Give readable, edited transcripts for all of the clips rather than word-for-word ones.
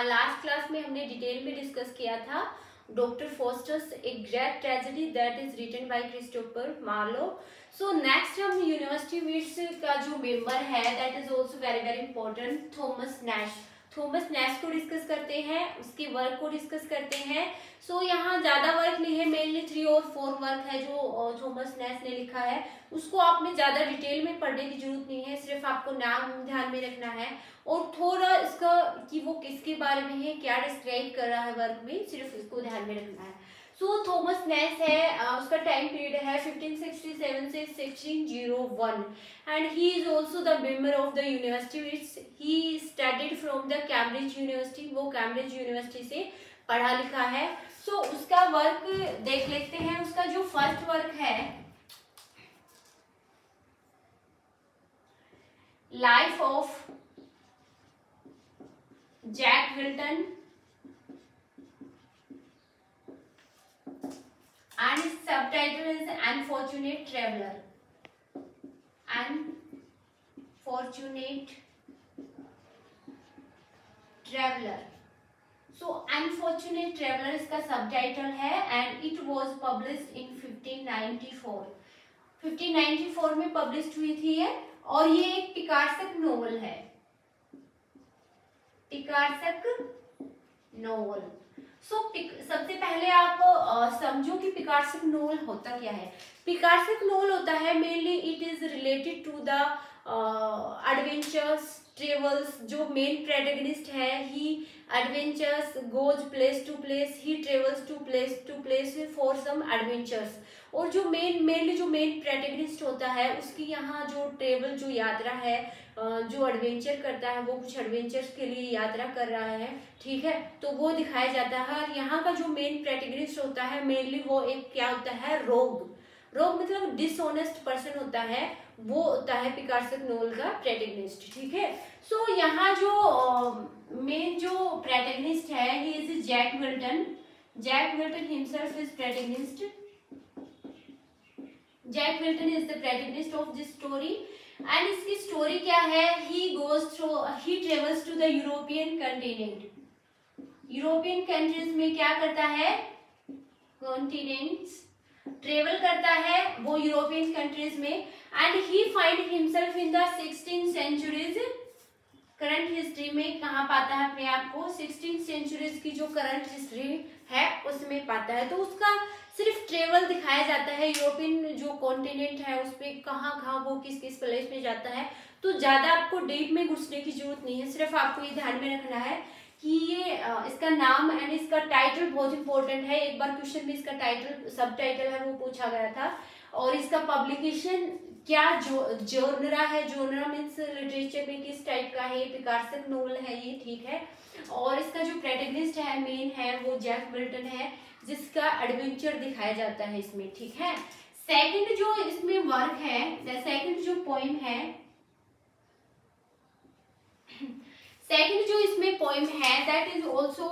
Last class में हमने detail में डिस्कस किया था doctor Faustus a great tragedy that is written by Christopher Marlowe. So next हम यूनिवर्सिटी वीट्स का जो मेंबर है that is also very very important, Thomas Nash. Thomas Nash को डिस्कस करते हैं, उसके वर्क को डिस्कस करते हैं। सो यहाँ ज्यादा वर्क नहीं है, मेनली 3 और 4 वर्क है जो थॉमस नैश ने लिखा है। उसको आपने ज्यादा डिटेल में पढ़ने की जरूरत नहीं है, सिर्फ आपको नाम ध्यान में रखना है और थोड़ा इसका कि वो किसके बारे में है, क्या डिस्क्राइब कर रहा है वर्क में, सिर्फ इसको ध्यान में रखना है। सो थॉमस नैश है, उसका टाइम पीरियड है 1567 से 1601 and he is also the member of the university. He studied from the Cambridge university, वो कैम्ब्रिज यूनिवर्सिटी से पढ़ा लिखा है। सो उसका वर्क देख लेते हैं। उसका जो फर्स्ट वर्क है life of Jack Milton and its subtitle is Unfortunate Traveler. Unfortunate Traveler. So Unfortunate Traveler इसका subtitle है and it was published in 1594. 1594 में published हुई थी ये और ये एक पिकार्सक नोवेल है, पिकार्सक नोवेल। सबसे पहले आप समझो कि पिकार्सक नोवेल होता क्या है। पिकार्सक नोवेल होता है mainly it is related to the adventures travels. जो मेन प्रोटैगनिस्ट है he adventures goes place to place, he travels to place for some adventures. और जो मेनली जो मेन प्रोटैगनिस्ट होता है उसकी यहाँ जो ट्रेवल जो यात्रा है, जो एडवेंचर करता है वो कुछ एडवेंचर्स के लिए यात्रा कर रहा है, ठीक है, तो वो दिखाया जाता है। और यहाँ का जो मेन प्रोटैगनिस्ट होता है मेनली वो एक क्या होता है, रोग मतलब डिसऑनेस्ट पर्सन होता है, वो होता है पिकार्सक नोवेल का प्रोटैगनिस्ट, ठीक है। सो यहाँ जो मेन जो प्रोटैगनिस्ट है he is Jack Milton. Jack Milton himself is protagonist. Jack Milton is the protagonist of this story and इसकी स्टोरी क्या है, he travels to the European continent. European countries में क्या करता है, कॉन्टिनेंट्स ट्रेवल करता है वो यूरोपियन कंट्रीज में and he find himself in the 16th centuries. Current history में कहाँ पाता है अपने आप को, 16th सेंचुरीज की जो करंट हिस्ट्री है उसमें पाता है। तो उसका सिर्फ ट्रेवल दिखाया जाता है, यूरोपियन जो कॉन्टिनेंट है उस पर कहाँ वो किस किस प्लेस में जाता है। तो ज्यादा आपको डीप में घुसने की जरूरत नहीं है, सिर्फ आपको ये ध्यान में रखना है कि ये इसका नाम एंड इसका टाइटल बहुत इंपॉर्टेंट है। एक बार क्वेश्चन में इसका टाइटल सब टाइटल है वो पूछा गया था। और इसका पब्लिकेशन क्या जोनरा है, जोनरा मीन्स लिटरेचर में किस टाइप का है, पिकार्सक नोवेल है ये, ठीक है। और इसका जो प्रोटैगनिस्ट है मेन है वो जैक मिल्टन है जिसका एडवेंचर दिखाया जाता है इसमें, ठीक है। सेकंड जो इसमें वर्क है, सेकंड जो पोइम है, सेकंड जो इसमें पोइम है दैट इज ऑल्सो,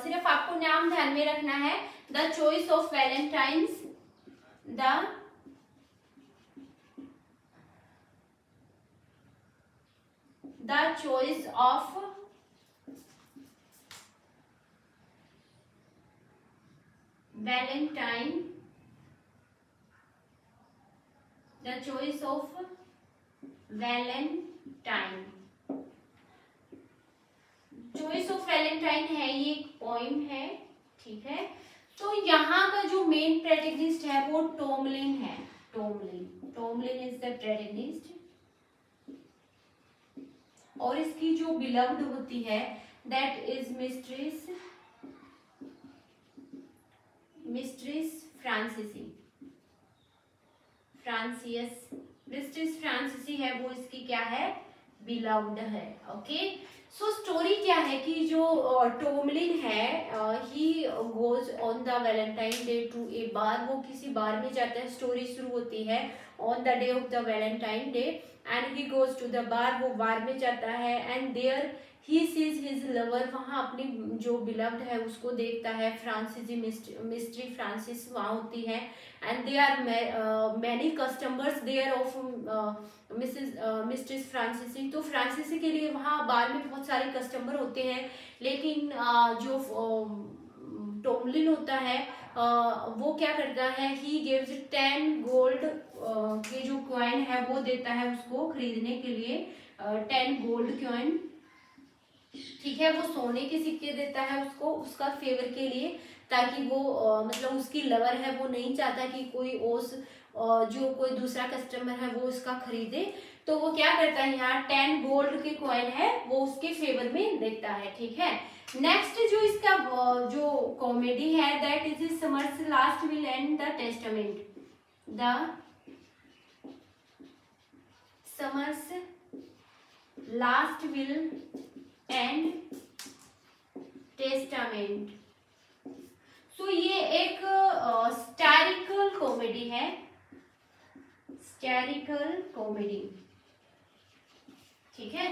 सिर्फ आपको नाम ध्यान में रखना है, the choice of Valentine's. The choice of Valentine, the choice of Valentine. Choice of Valentine है ये एक पोइम है, ठीक है। तो यहाँ का जो मेन प्रोटैगनिस्ट है वो टॉमलिन है, टॉमलिन इज द प्रोटैगनिस्ट। और इसकी जो बिलव्ड होती है दैट इज मिस्ट्रेस फ्रांसिसी है वो इसकी क्या है, बिलव्ड है, ओके। सो स्टोरी क्या है कि जो टॉमलिन है he goes on the Valentine day to a bar, वो किसी बार में जाता है। स्टोरी शुरू होती है on the day of the Valentine day and he goes to the bar, वो बार में जाता है and there he sees his lover, वहाँ अपनी जो बिलव्ड है उसको देखता है। फ्रांसिसी मिस्ट्री फ्रांसिस वहाँ होती है and there are many customers there of mistress Francis. तो फ्रांसिसी के लिए वहाँ बार में बहुत बहुत सारे कस्टमर होते हैं, लेकिन जो टोमलिन होता है वो क्या करता है, ही गिव्स 10 गोल्ड के जो कॉइन है वो देता है उसको खरीदने के लिए, 10 गोल्ड कॉइन, ठीक है। वो सोने के सिक्के देता है उसको उसका फेवर के लिए, ताकि वो मतलब उसकी लवर है वो नहीं चाहता कि कोई जो कोई दूसरा कस्टमर है वो इसका खरीदे, तो वो क्या करता है यहाँ 10 गोल्ड के कॉइन है वो उसके फेवर में देता है, ठीक है। नेक्स्ट जो इसका जो कॉमेडी है that is summers last will and the testament, the summers last will and testament. सो ये एक स्टैरिकल कॉमेडी है, स्टैरिकल कॉमेडी, ठीक है।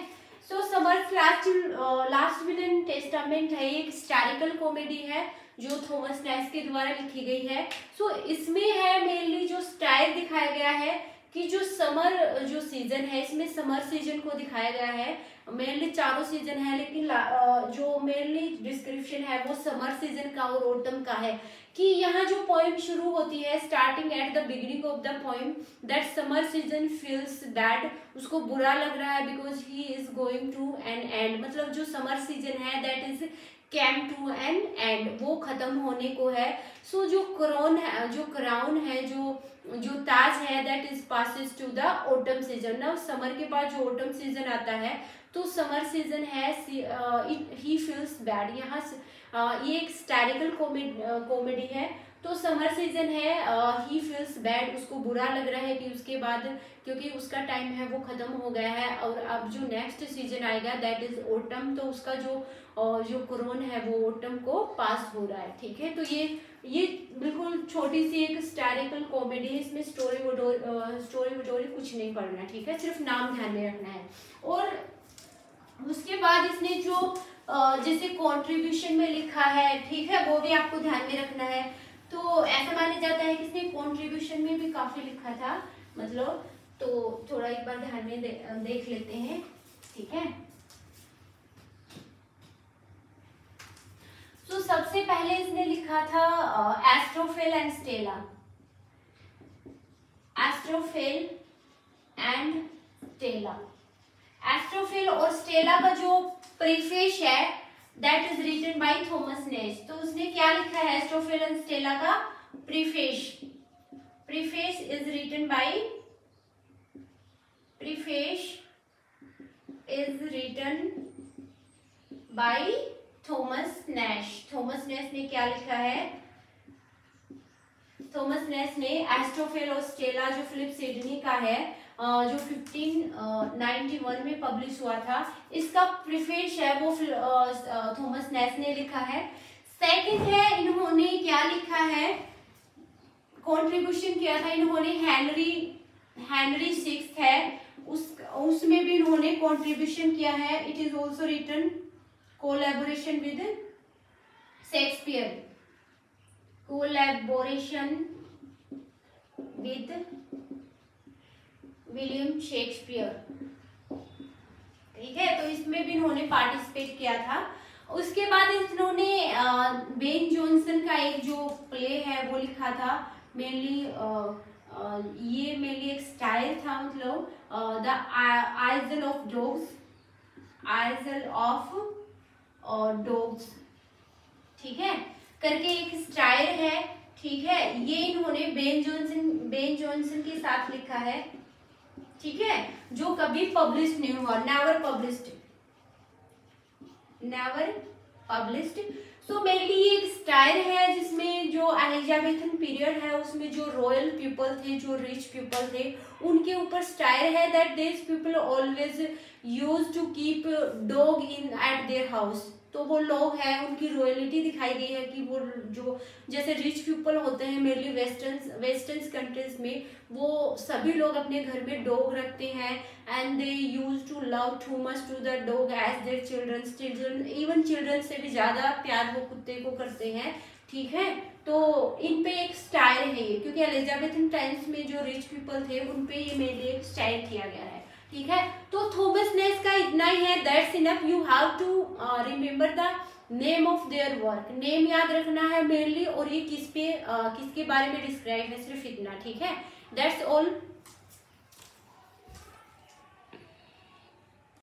सो summers last will and testament है, एक स्टैरिकल कॉमेडी है जो थॉमस नैश के द्वारा लिखी गई है। सो इसमें है मेनली जो स्टाइल दिखाया गया है कि जो समर जो सीजन है इसमें समर सीजन को दिखाया गया है, मेनली चारों सीजन है, लेकिन जो मेनली डिस्क्रिप्शन है वो समर सीजन का और ऑटम का है, कि यहाँ जो पोएम शुरू होती है starting at the beginning of the poem that summer season feels bad, उसको बुरा लग रहा है because he is going to an end, मतलब जो समर सीजन है that is came to an end, वो खत्म होने को है। सो जो क्राउन है जो ताज है that is passes to the autumn season. ना समर के बाद जो ऑटम सीजन आता है तो समर सीजन है ही फील्स बैड, यहाँ ये एक स्टैरिकल कॉमेडी है, तो समर सीजन है ही फील्स बैड, उसको बुरा लग रहा है कि उसके बाद क्योंकि उसका टाइम है वो खत्म हो गया है और अब जो नेक्स्ट सीजन आएगा दैट इज ऑटम, तो उसका जो कोरोन है वो ऑटम को पास हो रहा है, ठीक है। तो ये बिल्कुल छोटी सी एक स्टैरिकल कॉमेडी है, इसमें स्टोरी वोटोरी कुछ नहीं पढ़ना, ठीक है, सिर्फ नाम ध्यान में रखना है। और उसके बाद इसने जो जैसे कंट्रीब्यूशन में लिखा है, ठीक है, वो भी आपको ध्यान में रखना है। तो ऐसा माना जाता है कि इसने कंट्रीब्यूशन में भी काफी लिखा था, मतलब तो थोड़ा एक बार ध्यान में देख लेते हैं, ठीक है। तो सबसे पहले इसने लिखा था Astrophel and Stella, Astrophel and Stella. Astrophel और स्टेला का जो प्रीफेस है that is written by Thomas Nash. तो उसने क्या लिखा है एस्ट्रोफेल एंड स्टेला का preface is written by Thomas Nash. Thomas Nash ने क्या लिखा है, थॉमस नैश ने एस्ट्रोफेल और स्टेला जो फिलिप सिडनी का है जो 1591 में पब्लिश हुआ था, इसका प्रीफेस है वो थॉमस नैश ने लिखा है। सेकंड है इन्होंने क्या लिखा है, कंट्रीब्यूशन किया था इन्होंने हेनरी सिक्स्थ है उसमें भी इन्होंने कंट्रीब्यूशन किया है। It is also written collaboration with Shakespeare, collaboration with William Shakespeare, ठीक है। तो इसमें भी इन्होंने पार्टिसिपेट किया था। उसके बाद इन्होंने बेन जॉनसन का एक जो प्ले है वो लिखा था, मेनली ये मेनली एक स्टाइल था, मतलब द आइजल ऑफ डॉग्स, ठीक है, करके एक स्टाइल है, ठीक है। ये इन्होंने बेन जॉनसन के साथ लिखा है, ठीक है, जो कभी पब्लिश नहीं हुआ, नेवर पब्लिश्ड। सो मेनली ये एक स्टाइल है जिसमें जो एलिजाबेथन पीरियड है उसमें जो रॉयल पीपल थे, जो रिच पीपल थे, उनके ऊपर स्टाइल है that this people always use to keep dog in at their house. तो वो लोग हैं उनकी रॉयलिटी दिखाई गई है कि वो जो जैसे रिच पीपल होते हैं मेनली वेस्टर्न कंट्रीज में, वो सभी लोग अपने घर में डॉग रखते हैं and they use to love too much to the dog as their children, even children से भी ज्यादा प्यार वो कुत्ते को करते हैं, ठीक है। तो इन पे एक स्टाइल है ये, क्योंकि एलिजाबेथन टाइम्स में जो रिच पीपल थे उन पे ये मेनली एक स्टाइल किया गया है, ठीक है, तो थॉमस नेस का इतना ही है, that's enough. You have to remember the name of their work, name याद रखना है मेनली, और ये किसके बारे में डिस्क्राइब है, सिर्फ इतना, ठीक है, दैट्स ऑल।